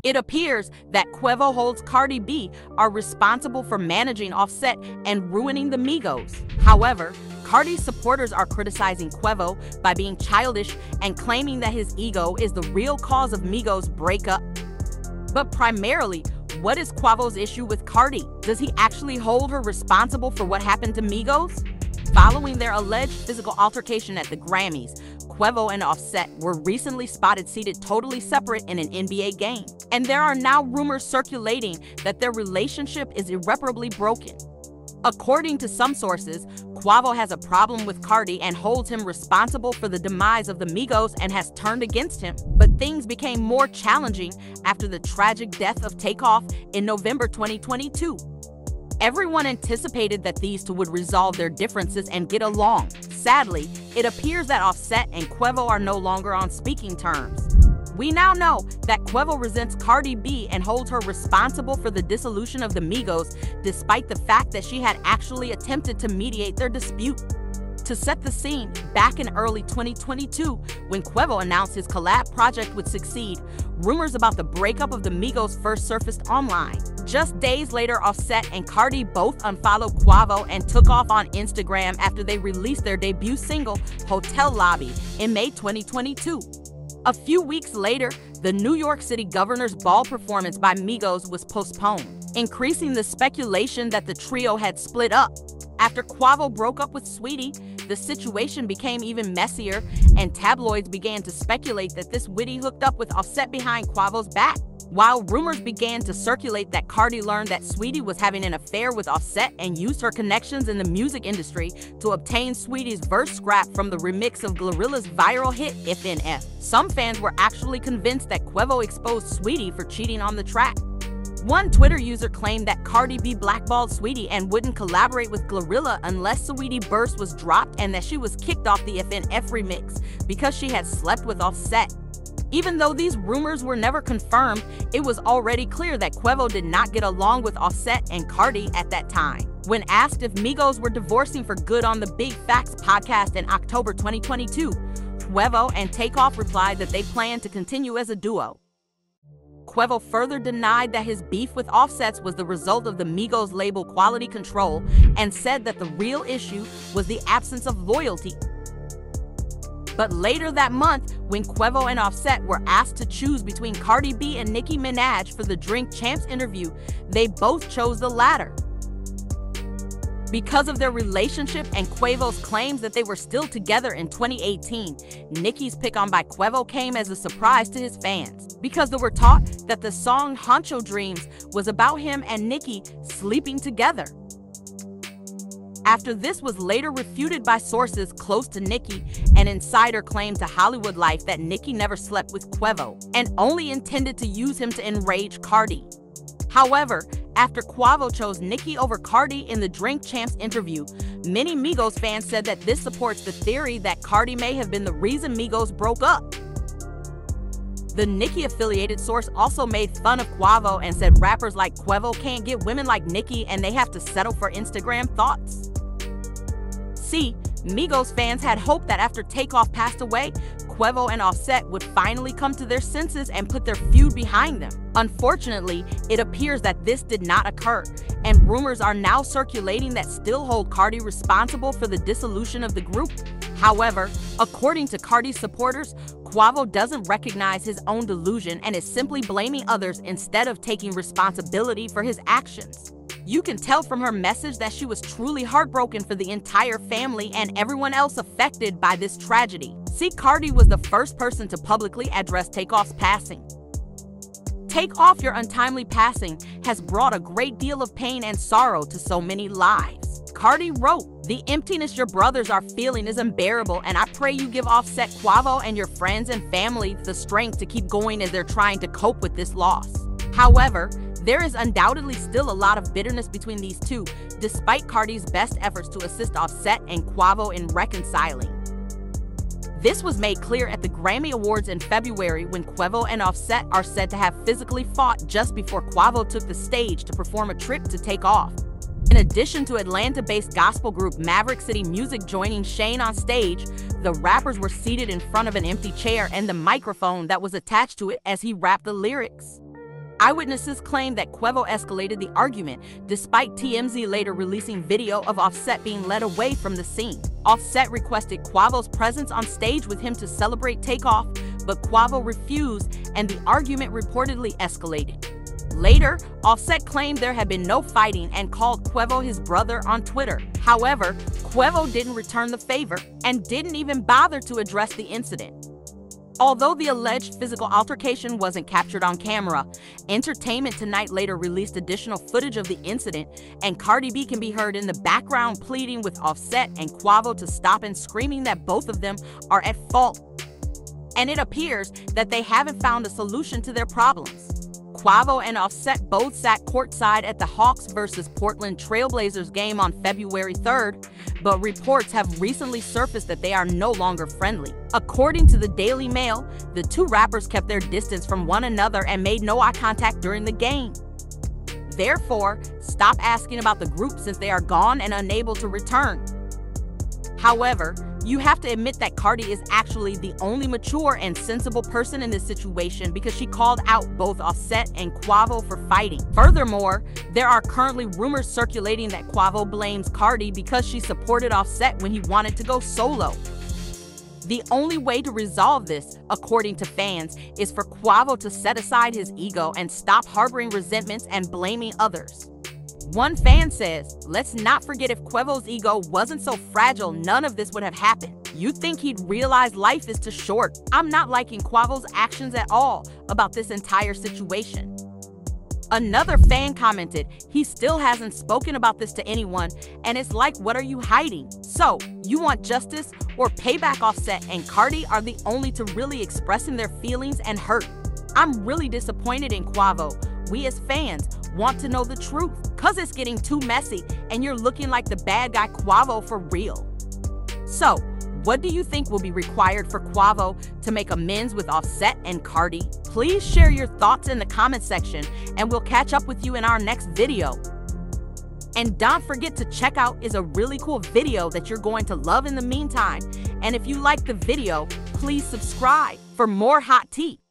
It appears that Quavo holds Cardi B are responsible for managing Offset and ruining the Migos. However, Cardi's supporters are criticizing Quavo by being childish and claiming that his ego is the real cause of Migos' breakup. But primarily, what is Quavo's issue with Cardi? Does he actually hold her responsible for what happened to Migos? Following their alleged physical altercation at the Grammys, Quavo and Offset were recently spotted seated totally separate in an NBA game. And there are now rumors circulating that their relationship is irreparably broken. According to some sources, Quavo has a problem with Cardi and holds him responsible for the demise of the Migos and has turned against him. But things became more challenging after the tragic death of Takeoff in November 2022. Everyone anticipated that these two would resolve their differences and get along. Sadly, it appears that Offset and Quavo are no longer on speaking terms. We now know that Quavo resents Cardi B and holds her responsible for the dissolution of the Migos, despite the fact that she had actually attempted to mediate their dispute. To set the scene, back in early 2022, when Quavo announced his collab project would succeed, rumors about the breakup of the Migos first surfaced online. Just days later, Offset and Cardi both unfollowed Quavo and took off on Instagram after they released their debut single, Hotel Lobby, in May 2022. A few weeks later, the New York City Governor's Ball performance by Migos was postponed, increasing the speculation that the trio had split up. After Quavo broke up with Saweetie, the situation became even messier, and tabloids began to speculate that this witty hooked up with Offset behind Quavo's back. While rumors began to circulate that Cardi learned that Saweetie was having an affair with Offset and used her connections in the music industry to obtain Saweetie's verse scrap from the remix of Glorilla's viral hit FNF, some fans were actually convinced that Quavo exposed Saweetie for cheating on the track. One Twitter user claimed that Cardi B blackballed Saweetie and wouldn't collaborate with Glorilla unless Saweetie's verse was dropped, and that she was kicked off the FNF remix because she had slept with Offset. Even though these rumors were never confirmed, it was already clear that Quavo did not get along with Offset and Cardi at that time. When asked if Migos were divorcing for good on the Big Facts podcast in October 2022, Quavo and Takeoff replied that they planned to continue as a duo. Quavo further denied that his beef with Offset was the result of the Migos label quality control and said that the real issue was the absence of loyalty. But later that month, when Quavo and Offset were asked to choose between Cardi B and Nicki Minaj for the Drink Champs interview, they both chose the latter. Because of their relationship and Quavo's claims that they were still together in 2018, Nicki's pick on by Quavo came as a surprise to his fans, because they were taught that the song Honcho Dreams was about him and Nicki sleeping together. After this was later refuted by sources close to Nicki, an insider claimed to Hollywood Life that Nicki never slept with Quavo and only intended to use him to enrage Cardi. However, after Quavo chose Nicki over Cardi in the Drink Champs interview, many Migos fans said that this supports the theory that Cardi may have been the reason Migos broke up. The Nicki-affiliated source also made fun of Quavo and said rappers like Quavo can't get women like Nicki and they have to settle for Instagram thoughts. See, Migos fans had hoped that after Takeoff passed away, Quavo and Offset would finally come to their senses and put their feud behind them. Unfortunately, it appears that this did not occur, and rumors are now circulating that still hold Cardi responsible for the dissolution of the group. However, according to Cardi's supporters, Quavo doesn't recognize his own delusion and is simply blaming others instead of taking responsibility for his actions. You can tell from her message that she was truly heartbroken for the entire family and everyone else affected by this tragedy. See, Cardi was the first person to publicly address Takeoff's passing. Takeoff, your untimely passing has brought a great deal of pain and sorrow to so many lives. Cardi wrote, "The emptiness your brothers are feeling is unbearable, and I pray you give Offset, Quavo, and your friends and family the strength to keep going as they're trying to cope with this loss." However, there is undoubtedly still a lot of bitterness between these two, despite Cardi's best efforts to assist Offset and Quavo in reconciling. This was made clear at the Grammy Awards in February, when Quavo and Offset are said to have physically fought just before Quavo took the stage to perform a trick to Takeoff. In addition to Atlanta-based gospel group Maverick City Music joining Shane on stage, the rappers were seated in front of an empty chair and the microphone that was attached to it as he rapped the lyrics. Eyewitnesses claim that Quavo escalated the argument, despite TMZ later releasing video of Offset being led away from the scene. Offset requested Quavo's presence on stage with him to celebrate Takeoff, but Quavo refused, and the argument reportedly escalated. Later, Offset claimed there had been no fighting and called Quavo his brother on Twitter. However, Quavo didn't return the favor and didn't even bother to address the incident. Although the alleged physical altercation wasn't captured on camera, Entertainment Tonight later released additional footage of the incident, and Cardi B can be heard in the background pleading with Offset and Quavo to stop and screaming that both of them are at fault. And it appears that they haven't found a solution to their problems. Quavo and Offset both sat courtside at the Hawks vs. Portland Trailblazers game on February 3rd, but reports have recently surfaced that they are no longer friendly. According to the Daily Mail, the two rappers kept their distance from one another and made no eye contact during the game. Therefore, stop asking about the group since they are gone and unable to return. However, you have to admit that Cardi is actually the only mature and sensible person in this situation because she called out both Offset and Quavo for fighting. Furthermore, there are currently rumors circulating that Quavo blames Cardi because she supported Offset when he wanted to go solo. The only way to resolve this, according to fans, is for Quavo to set aside his ego and stop harboring resentments and blaming others. One fan says, "Let's not forget if Quavo's ego wasn't so fragile, none of this would have happened. You'd think he'd realize life is too short." I'm not liking Quavo's actions at all about this entire situation. Another fan commented, "He still hasn't spoken about this to anyone, and it's like, what are you hiding? So, you want justice or payback?" Offset and Cardi are the only to really expressing their feelings and hurt. I'm really disappointed in Quavo. We as fans want to know the truth, cause it's getting too messy and you're looking like the bad guy Quavo for real. So, what do you think will be required for Quavo to make amends with Offset and Cardi? Please share your thoughts in the comment section and we'll catch up with you in our next video. And don't forget to check out is a really cool video that you're going to love in the meantime. And if you like the video, please subscribe for more hot tea.